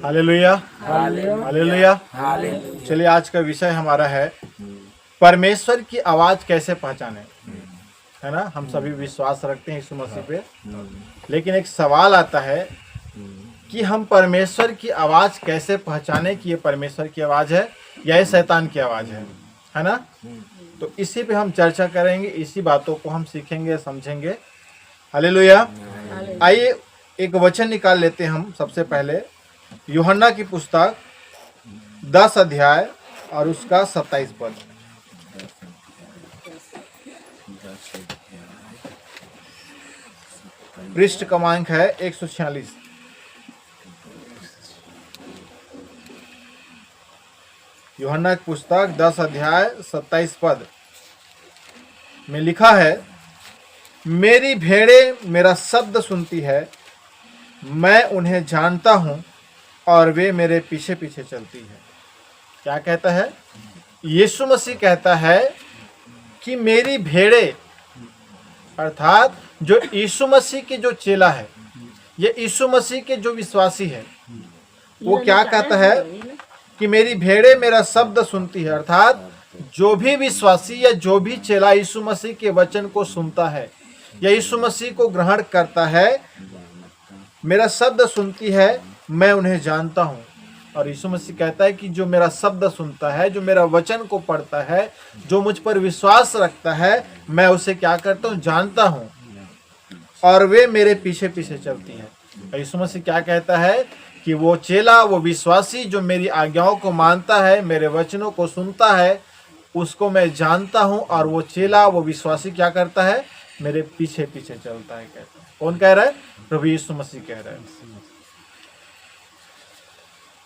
Hallelujah, hallelujah. चलिए, आज का विषय हमारा है परमेश्वर की आवाज कैसे पहचाने। है ना, हम सभी विश्वास रखते हैं यीशु मसीह पे, लेकिन एक सवाल आता है कि हम परमेश्वर की आवाज कैसे पहचाने कि ये परमेश्वर की आवाज है या ये शैतान की आवाज है ना। तो इसी पे हम चर्चा करेंगे, इसी बातों को हम सीखेंगे, समझेंगे। हालेलुया। आइए एक वचन निकाल लेते हैं हम सबसे पहले, यूहन्ना की पुस्तक 10 अध्याय और उसका 27 पद। पृष्ठ क्रमांक है 146। यूहन्ना की पुस्तक 10 अध्याय 27 पद में लिखा है, मेरी भेड़ें मेरा शब्द सुनती है, मैं उन्हें जानता हूं और वे मेरे पीछे पीछे चलती है। क्या कहता है? यीशु मसीह कहता है कि मेरी भेड़ें, अर्थात जो यीशु मसीह के जो चेला है, ये यीशु मसीह के जो विश्वासी है, वो क्या कहता है कि मेरी भेड़ें मेरा शब्द सुनती है। अर्थात जो भी विश्वासी या जो भी चेला यीशु मसीह के वचन को सुनता है या यीशु मसीह को ग्रहण करता है, मेरा शब्द सुनती है, मैं उन्हें जानता हूं। और यीशु मसीह कहता है कि जो मेरा शब्द सुनता है, जो मेरा वचन को पढ़ता है, जो मुझ पर विश्वास रखता है, मैं उसे क्या करता हूं? जानता हूं और वे मेरे पीछे पीछे चलती हैं। यीशु मसीह क्या कहता है कि वो चेला, वो विश्वासी जो मेरी आज्ञाओं को मानता है, मेरे वचनों को सुनता है, उसको मैं जानता हूं। और वो चेला, वो विश्वासी क्या करता है? मेरे पीछे पीछे चलता है। कहता है, कौन कह रहा है? प्रभु यीशु मसीह कह रहा है।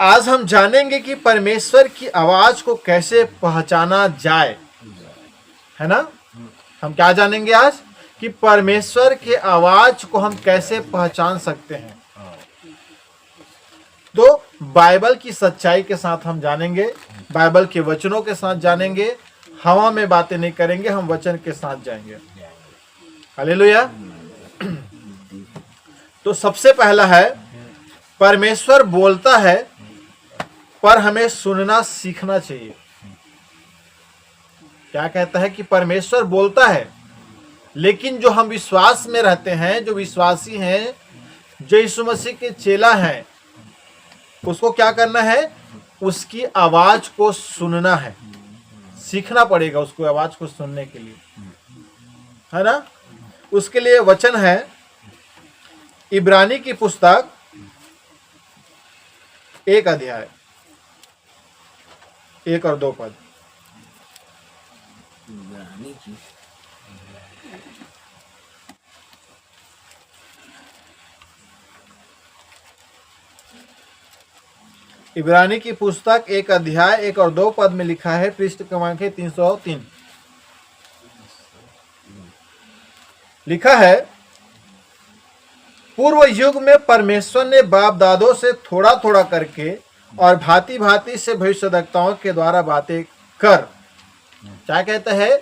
आज हम जानेंगे कि परमेश्वर की आवाज को कैसे पहचाना जाए, है ना। हम क्या जानेंगे आज? कि परमेश्वर की आवाज को हम कैसे पहचान सकते हैं। तो बाइबल की सच्चाई के साथ हम जानेंगे, बाइबल के वचनों के साथ जानेंगे। हवा में बातें नहीं करेंगे, हम वचन के साथ जाएंगे। हालेलुया। तो सबसे पहला है, परमेश्वर बोलता है पर हमें सुनना सीखना चाहिए। क्या कहता है कि परमेश्वर बोलता है, लेकिन जो हम विश्वास में रहते हैं, जो विश्वासी हैं, जो यीशु मसीह के चेला हैं, उसको क्या करना है? उसकी आवाज को सुनना है, सीखना पड़ेगा उसको आवाज को सुनने के लिए, है ना। उसके लिए वचन है इब्रानी की पुस्तक 1 अध्याय 1 और 2 पद। इब्रानी की पुस्तक 1 अध्याय 1 और 2 पद में लिखा है, पृष्ठ क्रमांक 303। लिखा है, पूर्व युग में परमेश्वर ने बाप दादों से थोड़ा थोड़ा करके और भांति भांति से भविष्यद्वक्ताओं के द्वारा बातें कर। क्या कहता है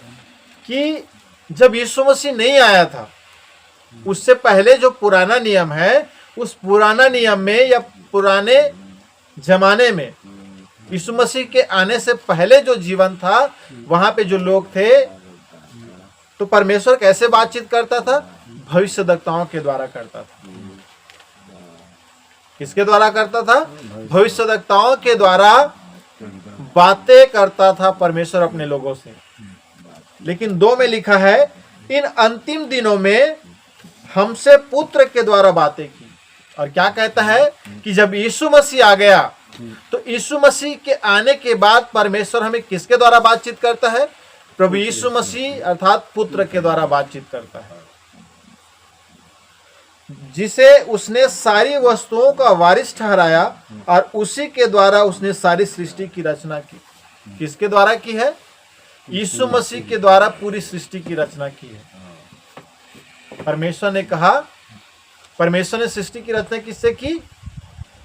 कि जब यीशु मसीह नहीं आया था, उससे पहले जो पुराना नियम है, उस पुराना नियम में या पुराने जमाने में यीशु मसीह के आने से पहले जो जीवन था, वहां पे जो लोग थे, तो परमेश्वर कैसे बातचीत करता था? भविष्यद्वक्ताओं के द्वारा करता था। किसके द्वारा करता था? भविष्यद्वक्ताओं के द्वारा बातें करता था परमेश्वर अपने लोगों से। लेकिन 2 में लिखा है, इन अंतिम दिनों में हमसे पुत्र के द्वारा बातें की। और क्या कहता है कि जब यीशु मसीह आ गया, तो यीशु मसीह के आने के बाद परमेश्वर हमें किसके द्वारा बातचीत करता है? प्रभु यीशु मसीह अर्थात पुत्र के द्वारा बातचीत करता है, जिसे उसने सारी वस्तुओं का वारिस ठहराया और उसी के द्वारा उसने सारी सृष्टि की रचना की। किसके द्वारा की है? यीशु मसीह के द्वारा पूरी सृष्टि की रचना की है। परमेश्वर ने कहा, परमेश्वर ने सृष्टि की रचना किससे की?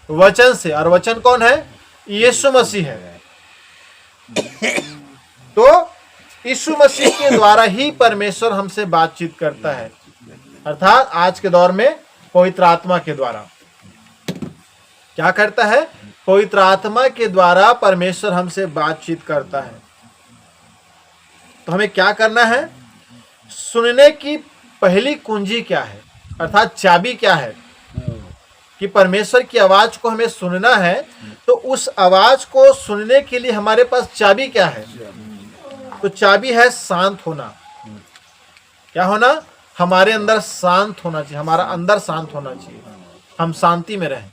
वचन से। और वचन कौन है? यीशु मसीह है। तो यीशु मसीह के द्वारा ही परमेश्वर हमसे बातचीत करता है, अर्थात आज के दौर में पवित्र आत्मा के द्वारा। क्या करता है? पवित्र आत्मा के द्वारा परमेश्वर हमसे बातचीत करता है। तो हमें क्या करना है? सुनने की पहली कुंजी क्या है, अर्थात चाबी क्या है कि परमेश्वर की आवाज को हमें सुनना है। तो उस आवाज को सुनने के लिए हमारे पास चाबी क्या है? तो चाबी है शांत होना। क्या होना? हमारे अंदर शांत होना चाहिए, हमारा अंदर शांत होना चाहिए, हम शांति में रहें।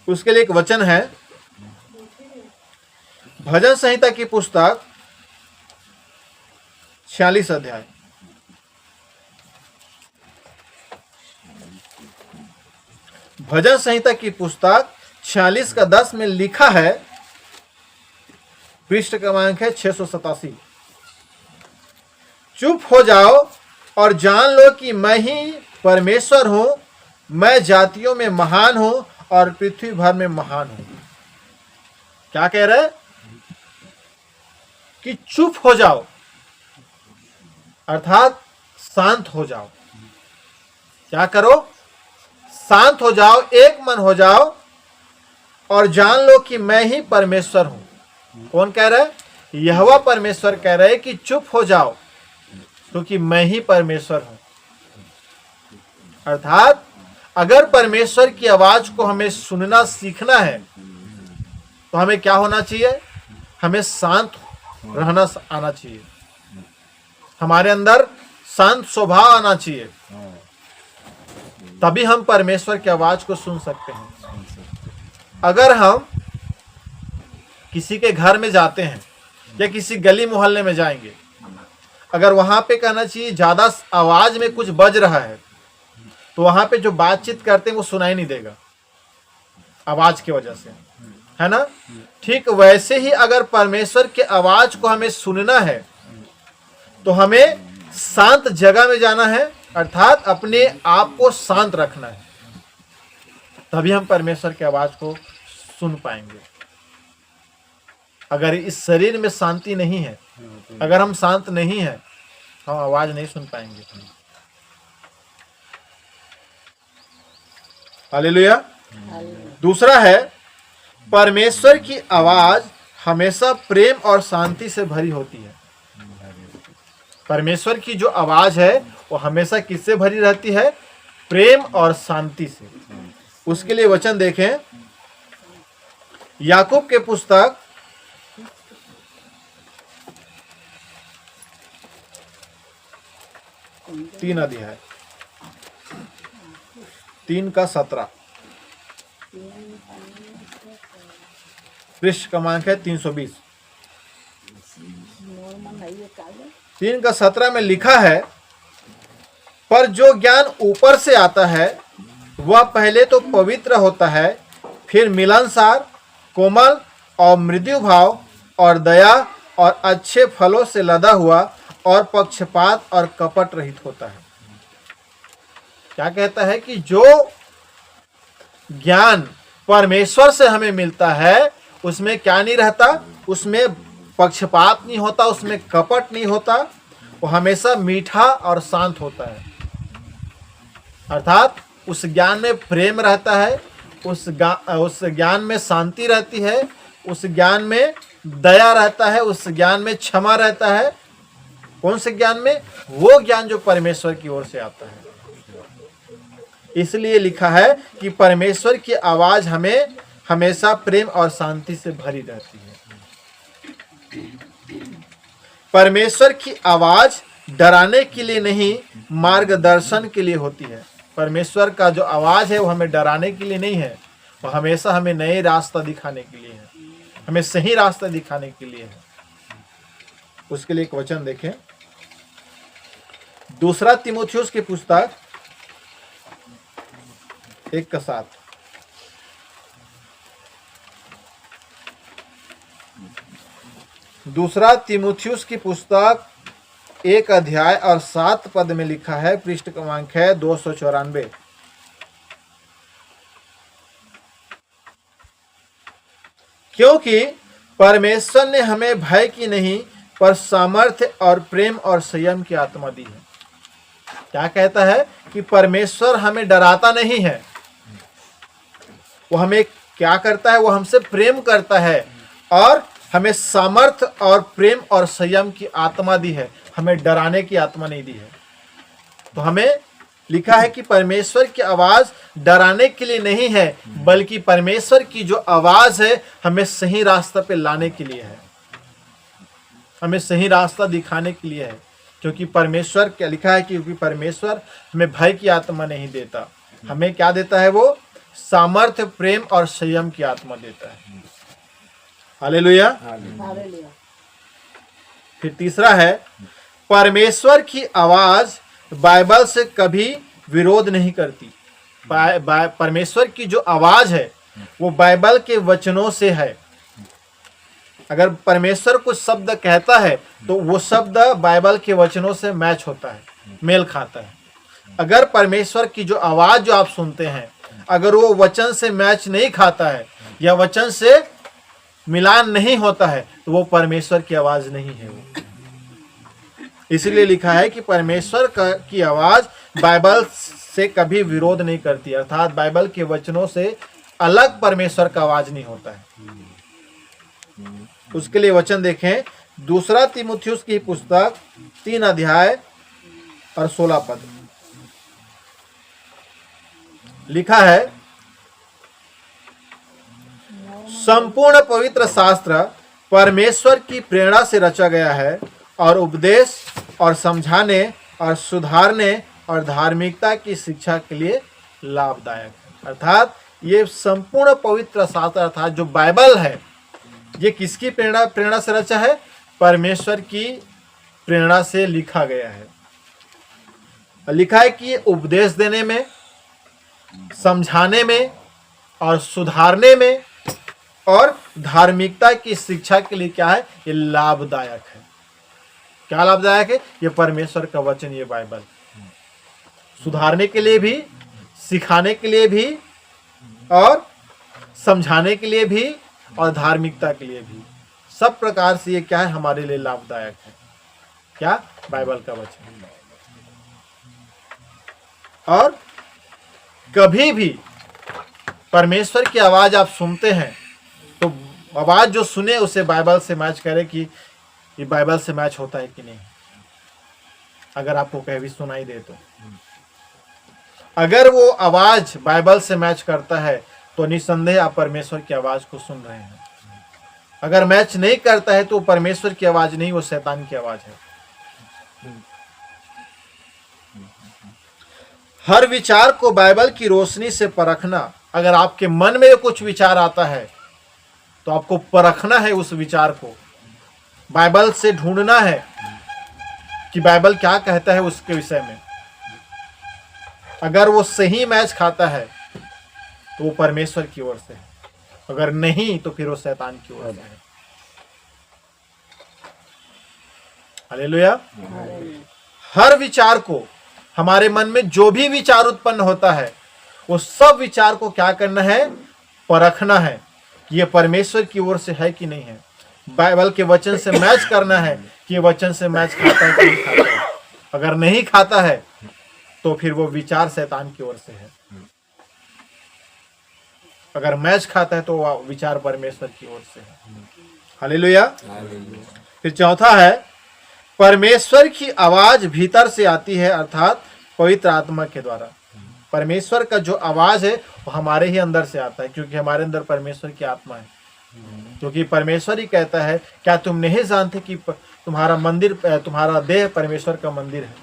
उसके लिए एक वचन है, भजन संहिता की पुस्तक 46 अध्याय, भजन संहिता की पुस्तक 46 का 10 में लिखा है, पृष्ठ क्रमांक है 687। चुप हो जाओ और जान लो कि मैं ही परमेश्वर हूं, मैं जातियों में महान हूं और पृथ्वी भर में महान हूं। क्या कह रहे? कि चुप हो जाओ, अर्थात शांत हो जाओ। क्या करो? शांत हो जाओ, एक मन हो जाओ और जान लो कि मैं ही परमेश्वर हूं। कौन कह रहा है? यहोवा परमेश्वर कह रहे कि चुप हो जाओ क्योंकि मैं ही परमेश्वर हूं। अर्थात अगर परमेश्वर की आवाज को हमें सुनना सीखना है तो हमें क्या होना चाहिए? हमें शांत रहना आना चाहिए, हमारे अंदर शांत स्वभाव आना चाहिए, तभी हम परमेश्वर की आवाज को सुन सकते हैं। अगर हम किसी के घर में जाते हैं या किसी गली मोहल्ले में जाएंगे, अगर वहां पे कहना चाहिए ज्यादा आवाज में कुछ बज रहा है तो वहां पे जो बातचीत करते हैं वो सुनाई नहीं देगा आवाज की वजह से, है ना? ठीक वैसे ही अगर परमेश्वर की आवाज को हमें सुनना है तो हमें शांत जगह में जाना है, अर्थात अपने आप को शांत रखना है, तभी हम परमेश्वर की आवाज को सुन पाएंगे। अगर इस शरीर में शांति नहीं है, अगर हम शांत नहीं हैं, हम आवाज नहीं सुन पाएंगे। हालेलुया। दूसरा है, परमेश्वर की आवाज हमेशा प्रेम और शांति से भरी होती है। परमेश्वर की जो आवाज है वो हमेशा किससे भरी रहती है? प्रेम और शांति से। उसके लिए वचन देखें, याकूब के पुस्तक 3 अध्याय 3 का 17, पृष्ठ क्रमांक है 320। 3 का 17 में लिखा है, पर जो ज्ञान ऊपर से आता है वह पहले तो पवित्र होता है, फिर मिलनसार, कोमल और मृदु भाव और दया और अच्छे फलों से लदा हुआ और पक्षपात और कपट रहित होता है। क्या कहता है? कि जो ज्ञान परमेश्वर से हमें मिलता है उसमें क्या नहीं रहता? उसमें पक्षपात नहीं होता, उसमें कपट नहीं होता, वो हमेशा मीठा और शांत होता है। अर्थात उस ज्ञान में प्रेम रहता है, उस ज्ञान में शांति रहती है, उस ज्ञान में दया रहता है, उस ज्ञान में क्षमा रहता है। कौन से ज्ञान में? वो ज्ञान जो परमेश्वर की ओर से आता है। इसलिए लिखा है कि परमेश्वर की आवाज हमें हमेशा प्रेम और शांति से भरी रहती है। परमेश्वर की आवाज डराने के लिए नहीं, मार्गदर्शन के लिए होती है। परमेश्वर का जो आवाज है वो हमें डराने के लिए नहीं है, वो हमेशा हमें नए रास्ता दिखाने के लिए है, हमें सही रास्ता दिखाने के लिए है। उसके लिए एक वचन देखें, 2 तीमुथियुस की पुस्तक 1 का 7। दूसरा तीमुथियुस की पुस्तक 1 अध्याय और 7 पद में लिखा है, पृष्ठ क्रमांक है 294। क्योंकि परमेश्वर ने हमें भय की नहीं पर सामर्थ्य और प्रेम और संयम की आत्मा दी है। क्या कहता है? कि परमेश्वर हमें डराता नहीं है, वो हमें क्या करता है, वो हमसे प्रेम करता है और हमें सामर्थ्य और प्रेम और संयम की आत्मा दी है, हमें डराने की आत्मा नहीं दी है। तो हमें लिखा है कि परमेश्वर की आवाज डराने के लिए नहीं है, बल्कि परमेश्वर की जो आवाज है हमें सही रास्ता पे लाने के लिए है, हमें सही रास्ता दिखाने के लिए है। क्योंकि परमेश्वर क्या लिखा है, क्योंकि परमेश्वर हमें भय की आत्मा नहीं देता, हमें क्या देता है, वो सामर्थ्य, प्रेम और संयम की आत्मा देता है। हालेलुया। फिर तीसरा है, परमेश्वर की आवाज बाइबल से कभी विरोध नहीं करती। परमेश्वर की जो आवाज है वो बाइबल के वचनों से है। अगर परमेश्वर कुछ शब्द कहता है तो वो शब्द बाइबल के वचनों से मैच होता है, मेल खाता है। अगर परमेश्वर की जो आवाज जो आप सुनते हैं अगर वो वचन से मैच नहीं खाता है या वचन से मिलान नहीं होता है तो वो परमेश्वर की आवाज नहीं है। वो इसलिए लिखा है कि परमेश्वर की आवाज बाइबल से कभी विरोध नहीं करती, अर्थात बाइबल के वचनों से अलग परमेश्वर का आवाज नहीं होता है। उसके लिए वचन देखें, दूसरा तीमुथियुस की पुस्तक 3 अध्याय और 16 पद लिखा है, संपूर्ण पवित्र शास्त्र परमेश्वर की प्रेरणा से रचा गया है और उपदेश और समझाने और सुधारने और धार्मिकता की शिक्षा के लिए लाभदायक है। अर्थात ये संपूर्ण पवित्र शास्त्र अर्थात जो बाइबल है ये किसकी प्रेरणा से रचा है? परमेश्वर की प्रेरणा से लिखा गया है। लिखा है कि ये उपदेश देने में, समझाने में और सुधारने में और धार्मिकता की शिक्षा के लिए क्या है? ये लाभदायक है। क्या लाभदायक है? ये परमेश्वर का वचन, ये बाइबल सुधारने के लिए भी, सिखाने के लिए भी और समझाने के लिए भी और धार्मिकता के लिए भी, सब प्रकार से ये क्या है? हमारे लिए लाभदायक है। क्या? बाइबल का वचन। और कभी भी परमेश्वर की आवाज आप सुनते हैं तो आवाज जो सुने उसे बाइबल से मैच करें कि ये बाइबल से मैच होता है कि नहीं। अगर आपको कहीं भी सुनाई दे तो अगर वो आवाज बाइबल से मैच करता है तो निस्संदेह आप परमेश्वर की आवाज को सुन रहे हैं। अगर मैच नहीं करता है तो परमेश्वर की आवाज नहीं, वो शैतान की आवाज है। हर विचार को बाइबल की रोशनी से परखना। अगर आपके मन में कुछ विचार आता है तो आपको परखना है, उस विचार को बाइबल से ढूंढना है कि बाइबल क्या कहता है उसके विषय में। अगर वो सही मैच खाता है तो वो परमेश्वर की ओर से है, अगर नहीं तो फिर वो शैतान की ओर से है। हालेलुया। हर विचार को, हमारे मन में जो भी विचार उत्पन्न होता है वो सब विचार को क्या करना है? परखना है कि ये परमेश्वर की ओर से है कि नहीं है। बाइबल के वचन से मैच करना है कि ये वचन से मैच खाता है कि नहीं खाता है। अगर नहीं खाता है तो फिर वो विचार शैतान की ओर से है। अगर मैच खाता है तो वो विचार परमेश्वर की ओर से है। हालेलुया। फिर चौथा है, परमेश्वर की आवाज भीतर से आती है, अर्थात पवित्र आत्मा के द्वारा। परमेश्वर का जो आवाज है वो हमारे ही अंदर से आता है, क्योंकि हमारे अंदर परमेश्वर की आत्मा है। क्योंकि परमेश्वर ही कहता है, क्या तुम नहीं जानते कि तुम्हारा मंदिर, तुम्हारा देह परमेश्वर का मंदिर है।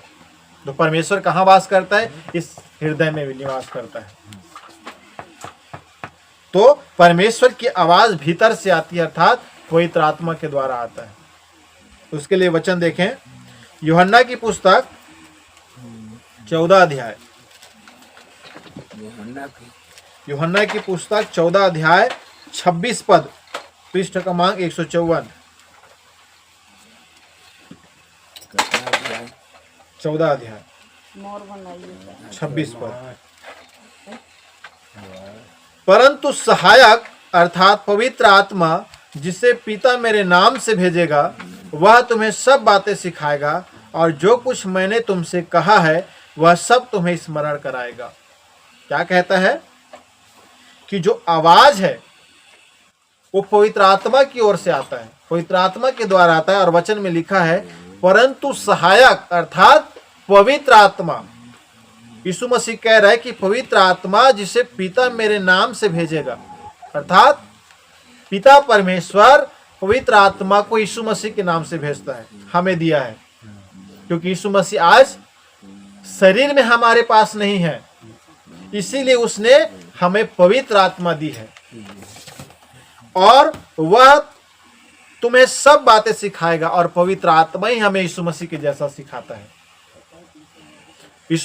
तो परमेश्वर कहाँ वास करता है? इस हृदय में निवास करता है। तो परमेश्वर की आवाज भीतर से आती है, अर्थात पवित्र आत्मा के द्वारा आता है। उसके लिए वचन देखें, यूहन्ना की पुस्तक 14 अध्याय, यूहन्ना की पुस्तक 14 अध्याय 26 पद, पृष्ठ क्रमांक 154। 14 अध्याय 26 पद। परंतु सहायक अर्थात पवित्र आत्मा जिसे पिता मेरे नाम से भेजेगा वह तुम्हें सब बातें सिखाएगा और जो कुछ मैंने तुमसे कहा है वह सब तुम्हें स्मरण कराएगा। क्या कहता है कि जो आवाज है वो पवित्र आत्मा की ओर से आता है, पवित्र आत्मा के द्वारा आता है। और वचन में लिखा है परंतु सहायक अर्थात पवित्र आत्मा, यीशु मसीह कह रहा है कि पवित्र आत्मा जिसे पिता मेरे नाम से भेजेगा, अर्थात पिता परमेश्वर पवित्र आत्मा को यीशु मसीह के नाम से भेजता है, हमें दिया है। क्योंकि यीशु मसीह आज शरीर में हमारे पास नहीं है, इसीलिए उसने हमें पवित्र आत्मा दी है और वह तुम्हें सब बातें सिखाएगा। और पवित्र आत्मा ही हमें यीशु मसीह के जैसा सिखाता है।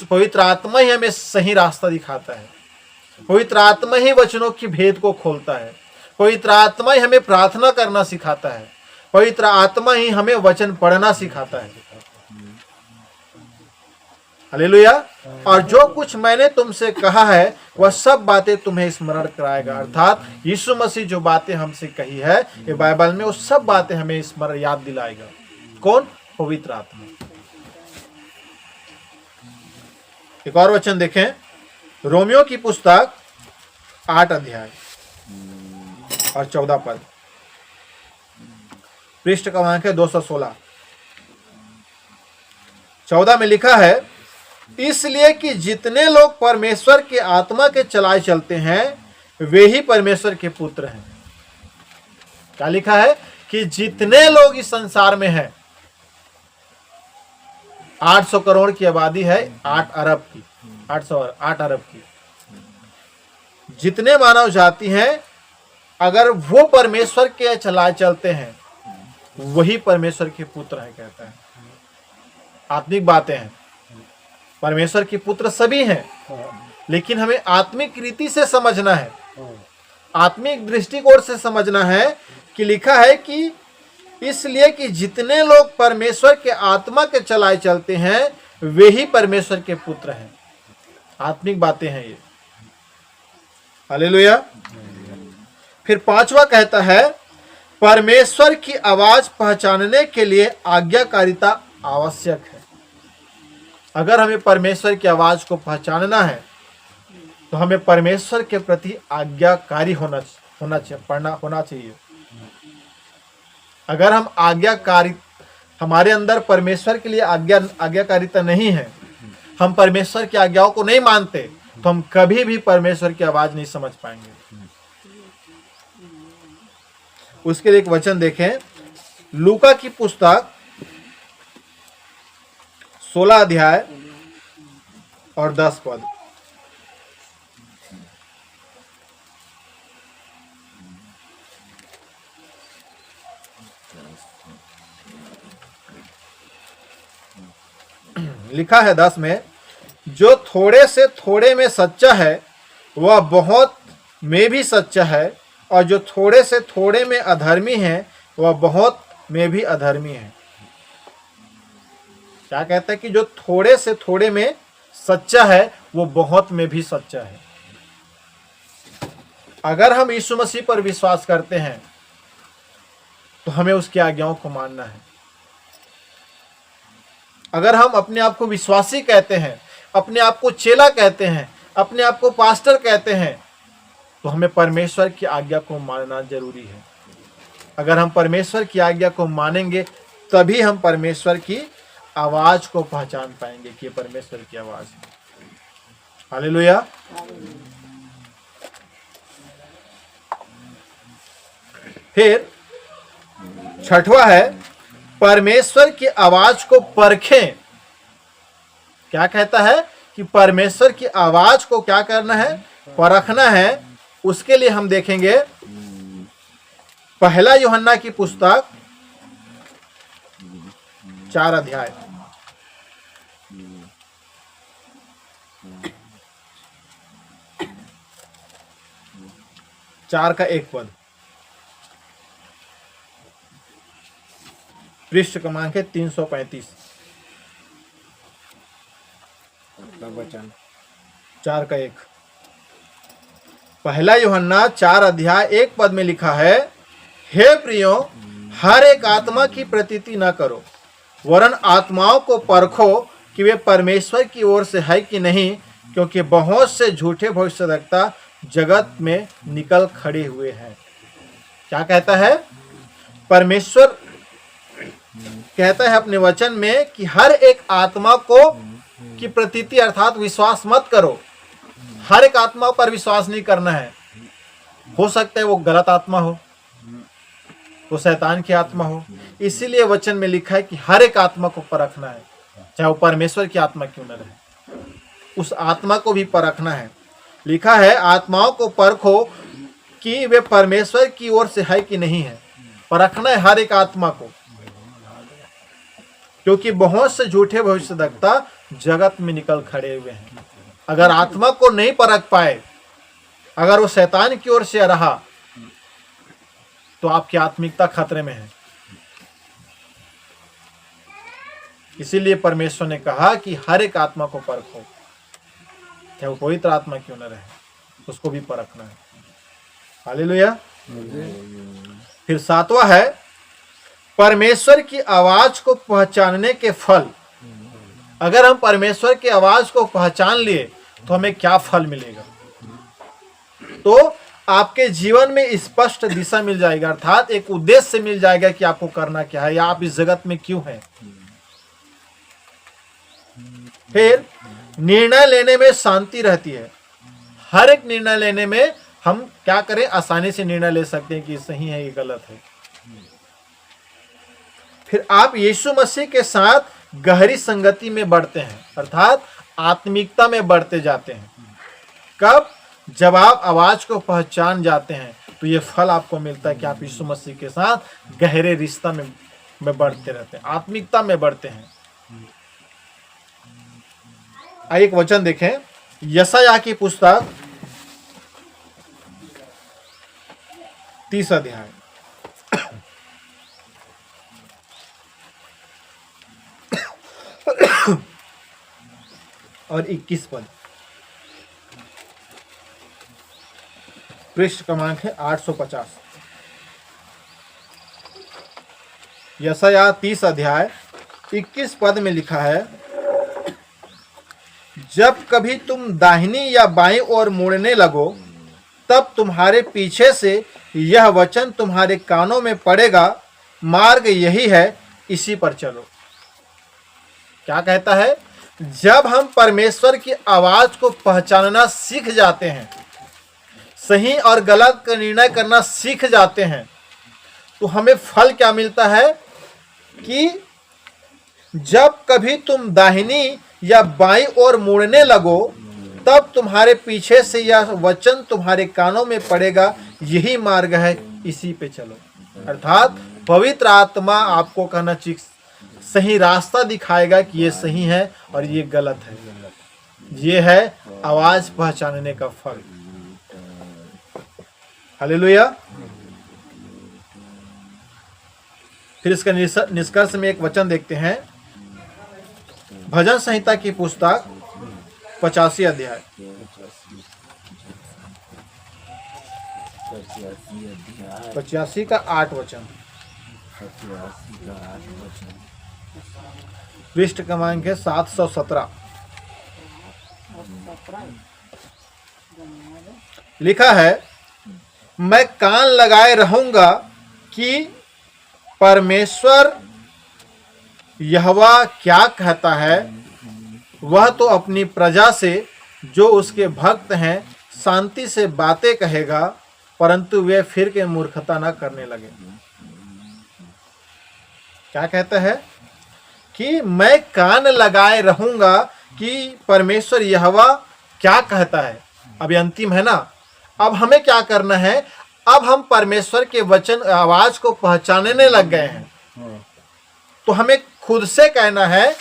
पवित्र आत्मा ही हमें सही रास्ता दिखाता है। पवित्र आत्मा ही वचनों की भेद को खोलता है। पवित्र आत्मा ही हमें प्रार्थना करना सिखाता है। पवित्र आत्मा ही हमें वचन पढ़ना सिखाता है। हालेलुया। और जो कुछ मैंने तुमसे कहा है वह सब बातें तुम्हें स्मरण कराएगा, अर्थात यीशु मसीह जो बातें हमसे कही है ये बाइबल में, वो सब बातें हमें स्मरण याद दिलाएगा। कौन? पवित्र आत्मा। एक और वचन देखें, रोमियो की पुस्तक 8 अध्याय और 14 पद, पृष्ठ क्रमांक है 216। 14 में लिखा है, इसलिए कि जितने लोग परमेश्वर के आत्मा के चलाए चलते हैं वे ही परमेश्वर के पुत्र हैं। क्या लिखा है? कि जितने लोग इस संसार में हैं, 800 करोड़ की आबादी है, 8 अरब की, 8 अरब की, जितने मानव जाति हैं, अगर वो परमेश्वर के चलाए चलते हैं वही परमेश्वर के पुत्र है, कहता है। आत्मिक बातें हैं, परमेश्वर के पुत्र सभी हैं, लेकिन हमें आत्मिक रीति से समझना है, आत्मिक दृष्टिकोण से समझना है कि लिखा है कि इसलिए कि जितने लोग परमेश्वर के आत्मा के चलाए चलते हैं वे ही परमेश्वर के पुत्र हैं। आत्मिक बातें हैं ये। हालेलुया। फिर 5वां कहता है, परमेश्वर की आवाज पहचानने के लिए आज्ञाकारिता आवश्यक है। अगर हमें परमेश्वर की आवाज को पहचानना है तो हमें परमेश्वर के प्रति आज्ञाकारी होना चाहिए। अगर हम हमारे अंदर परमेश्वर के लिए आज्ञाकारिता नहीं है, हम परमेश्वर की आज्ञाओं को नहीं मानते, तो हम कभी भी परमेश्वर की आवाज नहीं समझ पाएंगे। उसके लिए एक वचन देखें, लूका की पुस्तक 16 अध्याय और 10 पद। लिखा है 10 में, जो थोड़े से थोड़े में सच्चा है वह बहुत में भी सच्चा है, और जो थोड़े से थोड़े में अधर्मी है वह बहुत में भी अधर्मी है। क्या कहता है? कि जो थोड़े से थोड़े में सच्चा है वो बहुत में भी सच्चा है। अगर हम यीशु मसीह पर विश्वास करते हैं तो हमें उसकी आज्ञाओं को मानना है। अगर हम अपने आप को विश्वासी कहते हैं, अपने आप को चेला कहते हैं, अपने आप को पास्टर कहते हैं, तो हमें परमेश्वर की आज्ञा को मानना जरूरी है। अगर हम परमेश्वर की आज्ञा को मानेंगे तभी हम परमेश्वर की आवाज को पहचान पाएंगे कि परमेश्वर की आवाज है। हालेलुया। फिर 6वां है, परमेश्वर की आवाज को परखें। क्या कहता है? कि परमेश्वर की आवाज को क्या करना है? परखना है। उसके लिए हम देखेंगे 1 यूहन्ना की पुस्तक 4 अध्याय, चार का 1 पद, पृष्ठ क्रमांक है 335। 4 का 1। 1 यूहन्ना 4 अध्याय 1 पद में लिखा है, हे प्रियो, हर एक आत्मा की प्रतीति न करो, वरन आत्माओं को परखो कि वे परमेश्वर की ओर से है कि नहीं, क्योंकि बहुत से झूठे भविष्यद्वक्ता जगत में निकल खड़े हुए हैं। क्या कहता है? परमेश्वर कहता है अपने वचन में कि हर एक आत्मा को की प्रतीति अर्थात विश्वास मत करो। हर एक आत्मा पर विश्वास नहीं करना है। हो सकता है वो गलत आत्मा हो, वो शैतान की आत्मा हो। इसीलिए वचन में लिखा है कि हर एक आत्मा को परखना है, चाहे वो परमेश्वर की आत्मा क्यों न रहे, उस आत्मा को भी परखना है। लिखा है आत्माओं को परखो कि वे परमेश्वर की ओर से है कि नहीं है। परखना है हर एक आत्मा को, क्योंकि बहुत से झूठे भविष्यद्वक्ता जगत में निकल खड़े हुए हैं। अगर आत्मा को नहीं परख पाए, अगर वो शैतान की ओर से रहा, तो आपकी आत्मिकता खतरे में है। इसीलिए परमेश्वर ने कहा कि हर एक आत्मा को परखो, चाहे वो पवित्र आत्मा क्यों न रहे, उसको भी परखना है। हालेलुया। फिर 7वां है परमेश्वर की आवाज को पहचानने के फल। अगर हम परमेश्वर की आवाज को पहचान लिए तो हमें क्या फल मिलेगा? तो आपके जीवन में स्पष्ट दिशा मिल जाएगा, अर्थात एक उद्देश्य मिल जाएगा कि आपको करना क्या है या आप इस जगत में क्यों हैं। फिर निर्णय लेने में शांति रहती है। हर एक निर्णय लेने में हम क्या करें, आसानी से निर्णय ले सकते हैं कि सही है, ये गलत है। फिर आप यीशु मसीह के साथ गहरी संगति में बढ़ते हैं, अर्थात आत्मिकता में बढ़ते जाते हैं। कब? जब आप आवाज को पहचान जाते हैं तो ये फल आपको मिलता है कि आप यीशु मसीह के साथ गहरे रिश्ता में बढ़ते रहते हैं, आत्मिकता में बढ़ते हैं। आइए एक वचन देखें, यशायाह की पुस्तक 30 अध्याय और 21 पद। पृष्ठ क्रमांक है 850। यशायाह 30 अध्याय 21 पद में लिखा है, जब कभी तुम दाहिनी या बाईं ओर मुड़ने लगो, तब तुम्हारे पीछे से यह वचन तुम्हारे कानों में पड़ेगा, मार्ग यही है, इसी पर चलो। क्या कहता है? जब हम परमेश्वर की आवाज को पहचानना सीख जाते हैं, सही और गलत का निर्णय करना सीख जाते हैं, तो हमें फल क्या मिलता है कि जब कभी तुम दाहिनी या बाईं ओर मुड़ने लगो, तब तुम्हारे पीछे से यह वचन तुम्हारे कानों में पड़ेगा, यही मार्ग है, इसी पे चलो। अर्थात पवित्र आत्मा आपको कहना चाहिए, सही रास्ता दिखाएगा कि ये सही है और ये गलत है। ये है आवाज पहचानने का फल। हालेलुया। फिर इसका निष्कर्ष में एक वचन देखते हैं, भजन संहिता की पुस्तक 85 अध्याय 85 का 8 वचन। पृष्ठ क्रमांक है 717। लिखा है, मैं कान लगाए रहूंगा कि परमेश्वर यहोवा क्या कहता है। वह तो अपनी प्रजा से, जो उसके भक्त हैं, शांति से बातें कहेगा, परंतु वे फिर के मूर्खता न करने लगे। क्या कहता है कि मैं कान लगाए रहूंगा कि परमेश्वर यहोवा क्या कहता है। अभी अंतिम है ना। अब हमें क्या करना है? अब हम परमेश्वर के वचन आवाज को पहचानने लग गए हैं, तो हमें खुद से कहना है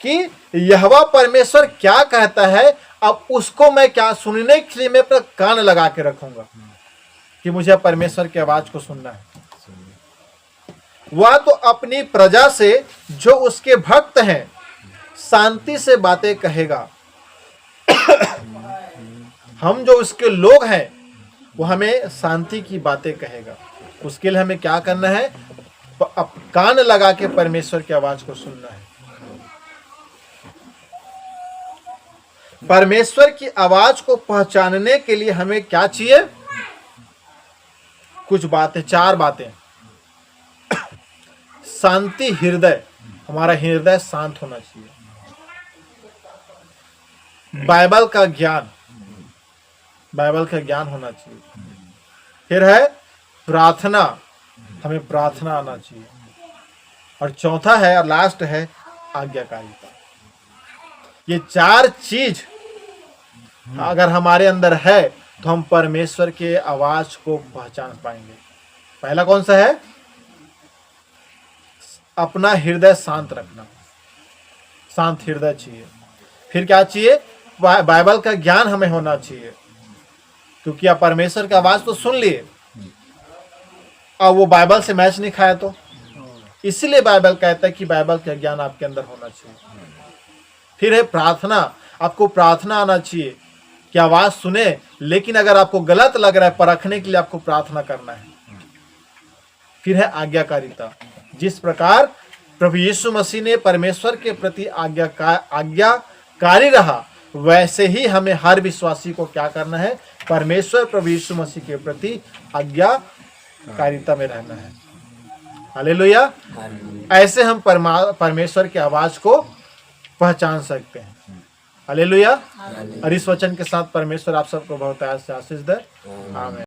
कि यहोवा परमेश्वर क्या कहता है। अब उसको मैं क्या सुनने के लिए मैं अपना कान लगा के रखूंगा कि मुझे परमेश्वर की आवाज को सुनना है। वह तो अपनी प्रजा से, जो उसके भक्त हैं, शांति से बातें कहेगा। हम जो उसके लोग हैं, वो हमें शांति की बातें कहेगा। उसके लिए हमें क्या करना है? कान लगा के परमेश्वर की आवाज को सुनना है। परमेश्वर की आवाज को पहचानने के लिए हमें क्या चाहिए? कुछ बातें, 4 बातें। शांति हृदय, हमारा हृदय शांत होना चाहिए। बाइबल का ज्ञान, बाइबल का ज्ञान होना चाहिए। फिर है प्रार्थना, हमें प्रार्थना आना चाहिए। और चौथा है और लास्ट है आज्ञाकारिता। ये 4 चीज अगर हमारे अंदर है तो हम परमेश्वर के आवाज को पहचान पाएंगे। पहला कौन सा है? अपना हृदय शांत रखना, शांत हृदय चाहिए। फिर क्या चाहिए? बाइबल का ज्ञान हमें होना चाहिए, क्योंकि आप परमेश्वर की आवाज तो सुन लिए और वो बाइबल से मैच नहीं खाया, तो इसीलिए बाइबल कहता है कि बाइबल का ज्ञान आपके अंदर होना चाहिए। फिर है प्रार्थना, आपको प्रार्थना आना चाहिए कि आवाज सुने, लेकिन अगर आपको गलत लग रहा है परखने के लिए आपको प्रार्थना करना है। फिर है आज्ञाकारिता, जिस प्रकार प्रभु यीशु मसीह ने परमेश्वर के प्रति आज्ञाकारी रहा, वैसे ही हमें हर विश्वासी को क्या करना है? परमेश्वर प्रभु यीशु मसीह के प्रति आज्ञाकारिता में रहना है। हालेलुया। ऐसे हम परमेश्वर की आवाज को पहचान सकते हैं। हालेलुया। और इस वचन के साथ परमेश्वर आप सबको बहुत आशीष दे। आमीन।